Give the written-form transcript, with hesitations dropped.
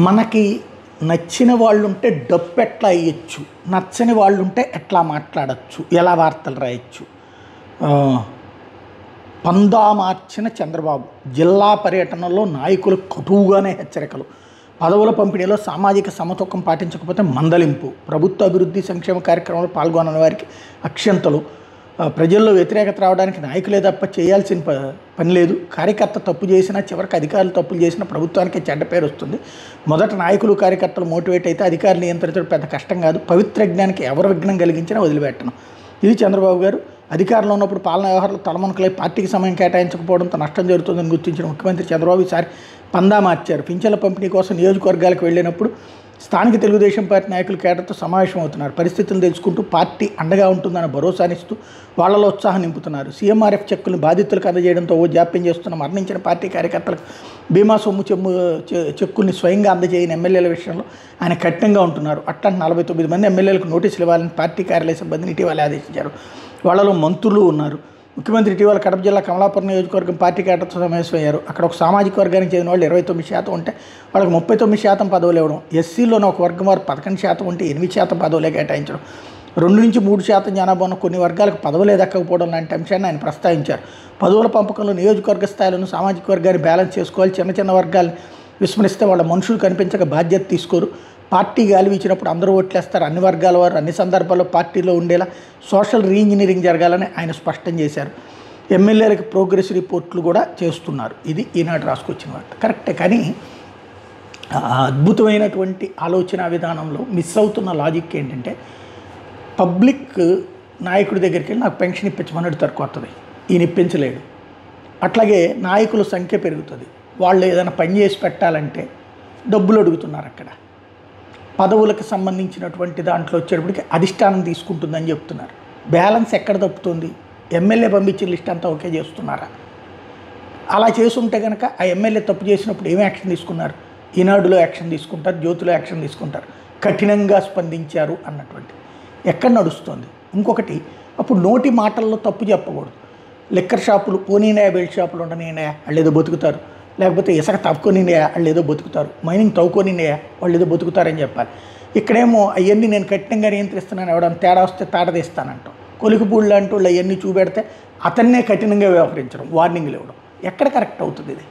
మనకి నచ్చిన వాళ్ళు ఉంటే డప్పు ఎట్లా వేయచ్చు, నచ్చని వాళ్ళు ఉంటే ఎట్లా మాట్లాడచ్చు, ఎలా వార్తలు రాయొచ్చు. పందా మార్చిన చంద్రబాబు జిల్లా పర్యటనలో నాయకులు కటువుగానే హెచ్చరికలు. పదవుల పంపిణీలో సామాజిక సమతూకం పాటించకపోతే మందలింపు. ప్రభుత్వ అభివృద్ధి సంక్షేమ కార్యక్రమంలో పాల్గొనని వారికి అక్షంతలు. ప్రజల్లో వ్యతిరేకత రావడానికి నాయకులే తప్ప చేయాల్సిన పని లేదు. కార్యకర్త తప్పు చేసినా చివరికి అధికారులు తప్పులు చేసినా ప్రభుత్వానికి చెడ్డ పేరు వస్తుంది. మొదట నాయకులు కార్యకర్తలు మోటివేట్ అయితే అధికారులు నియంత్రించడం పెద్ద కష్టం కాదు. పవిత్ర యజ్ఞానికి ఎవరు విఘ్నం కలిగించినా వదిలిపెట్టను. ఇది చంద్రబాబు గారు. అధికారంలో ఉన్నప్పుడు పాలనా వ్యవహారాలు తలమునకలై పార్టీకి సమయం కేటాయించకపోవడంతో నష్టం జరుగుతుందని గుర్తించిన ముఖ్యమంత్రి చంద్రబాబు ఈసారి పందా మార్చారు. పింఛన్ల పంపిణీ కోసం నియోజకవర్గాలకు వెళ్ళినప్పుడు స్థానిక తెలుగుదేశం పార్టీ నాయకులు కేడర్తో సమావేశం అవుతున్నారు. పరిస్థితులు తెలుసుకుంటూ పార్టీ అండగా ఉంటుందన్న భరోసానిస్తూ వాళ్లలో ఉత్సాహం నింపుతున్నారు. సీఎంఆర్ఎఫ్ చెక్కులను బాధితులకు అందజేయడంతో ఓ జాప్యం చేస్తున్న మరణించిన పార్టీ కార్యకర్తలకు బీమా సొమ్ము చెక్కుల్ని స్వయంగా అందజేయని ఎమ్మెల్యేల విషయంలో ఆయన కఠినంగా ఉంటున్నారు. అట్లాంటి 49 మంది ఎమ్మెల్యేలకు నోటీసులు ఇవ్వాలని పార్టీ కార్యాలయ సిబ్బందిని ఇటీవల ఆదేశించారు. వాళ్ళలో మంత్రులు ఉన్నారు. ముఖ్యమంత్రి ఇటీవల కడప జిల్లా కమలాపురం నియోజకవర్గం పార్టీ కేడర్తో సమావేశమయ్యారు. అక్కడ ఒక సామాజిక వర్గానికి చెందిన వాళ్ళు 29% ఉంటే వాళ్ళకి 39% పదవులు ఇవ్వడం, ఎస్సీలోని ఒక వర్గం వారు 11% ఉంటే 8% పదవులే కేటాయించడం, 2-3% జనాభా ఉన్న కొన్ని వర్గాలకు పదవులే దక్కకపోవడం లాంటి అంశాన్ని ఆయన ప్రస్తావించారు. పదవుల పంపకంలో నియోజకవర్గ స్థాయిలను సామాజిక వర్గాన్ని బ్యాలెన్స్ చేసుకోవాలి. చిన్న వర్గాలను విస్మరిస్తే వాళ్ళ మనుషులు కనిపించక బాధ్యత తీసుకోరు. పార్టీ గాలి ఇచ్చినప్పుడు అందరూ ఓట్లేస్తారు. అన్ని వర్గాల వారు అన్ని సందర్భాల్లో పార్టీలో ఉండేలా సోషల్ రీఇంజనీరింగ్ జరగాలని ఆయన స్పష్టం చేశారు. ఎమ్మెల్యేలకు ప్రోగ్రెస్ రిపోర్ట్లు కూడా చేస్తున్నారు. ఇది ఈనాడు రాసుకొచ్చిన వార్త కరెక్టే. కానీ అద్భుతమైనటువంటి ఆలోచన విధానంలో మిస్ అవుతున్న లాజిక్ ఏంటంటే, పబ్లిక్ నాయకుడి దగ్గరికి వెళ్ళి నాకు పెన్షన్ ఇప్పించమని అడుగుతారు. కొత్తది ఈయన ఇప్పించలేడు. అట్లాగే నాయకుల సంఖ్య పెరుగుతుంది. వాళ్ళు ఏదైనా పని చేసి పెట్టాలంటే డబ్బులు అడుగుతున్నారు. అక్కడ పదవులకు సంబంధించినటువంటి దాంట్లో వచ్చేటప్పటికి అధిష్టానం తీసుకుంటుందని చెప్తున్నారు. బ్యాలెన్స్ ఎక్కడ తప్పుతుంది? ఎమ్మెల్యే పంపించిన లిస్ట్ అంతా ఓకే చేస్తున్నారా? అలా చేసుంటే కనుక ఆ ఎమ్మెల్యే తప్పు చేసినప్పుడు ఏమి యాక్షన్ తీసుకున్నారు? ఈనాడులో యాక్షన్ తీసుకుంటారు, జ్యోతిలో యాక్షన్ తీసుకుంటారు. కఠినంగా స్పందించారు అన్నటువంటి ఎక్కడ నడుస్తుంది? ఇంకొకటి, అప్పుడు నోటి మాటల్లో తప్పు చెప్పకూడదు. లిక్కర్ షాపులు పోనీనాయా, బెల్ట్ షాపులు ఉండనీనాయా, వాళ్ళు ఏదో బతుకుతారు. లేకపోతే ఇసుక తవ్వుకొనినాయా, వాళ్ళు ఏదో బతుకుతారు. మైనింగ్ తవ్వుకొనినాయా, వాళ్ళు ఏదో బతుకుతారని చెప్పాలి. ఇక్కడేమో అవన్నీ నేను కఠినంగా నియంత్రిస్తున్నాను, ఎవడన్నా తేడా వస్తే తాడదీస్తానంటాం. కొలికిపూళ్ళు అంటూ అవన్నీ చూపెడితే అతన్నే కఠినంగా వ్యవహరించడం, వార్నింగ్లు ఇవ్వడం. ఎక్కడ కరెక్ట్ అవుతుంది ఇది?